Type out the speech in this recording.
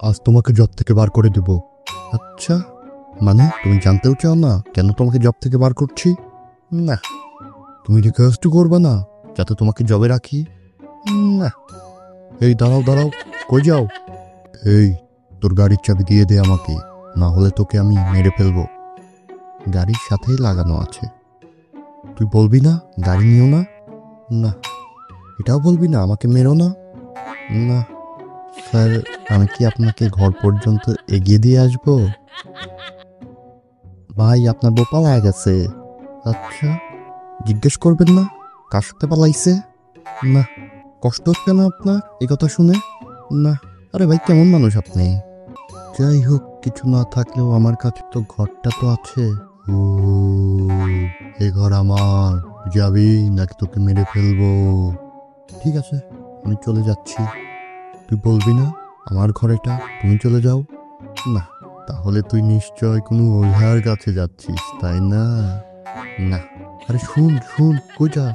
আজ তোমাকে জব থেকে বার করে দেব। আচ্ছা, মানে তুমি জানতেও চাও না কেন তোমাকে জব থেকে বার করছি? না। তুমি রিকোয়েস্ট করবে না যাতে তোমাকে জবে রাখি? না। এই দাঁড়াও দাঁড়াও, কই যাও? এই, তোর গাড়ির চাবি দিয়ে দে আমাকে, না হলে তোকে আমি মেরে ফেলবো। গাড়ির সাথেই লাগানো আছে। তুই বলবি না গাড়ি নিও না? না। এটাও বলবি না আমাকে মেরো না? না। স্যার, আমি কি আপনাকে ঘর পর্যন্ত এগিয়ে দিয়ে আসবো? ভাই, আপনার বউ পালায় গেছে। আচ্ছা, জিজ্ঞেস করবেন না কার সাথে পালাইছে? না। কষ্ট হচ্ছে না আপনার এই কথা শুনে? না। আরে ভাই, কেমন মানুষ আপনি? যাই হোক, কিছু না থাকলেও আমার কাছে তো ঘরটা তো আছে। ও, এই ঘর আমার। যাবি নাকি তোকে মেরে ফেলবো? ঠিক আছে, আমি চলে যাচ্ছি। তুই বলবি না আমার ঘর এটা, তুমি চলে যাও। না। তাহলে তুই নিশ্চয় কোনো ওঝার কাছে যাচ্ছিস, তাই না? না। আরে শুন শুন, কই যা?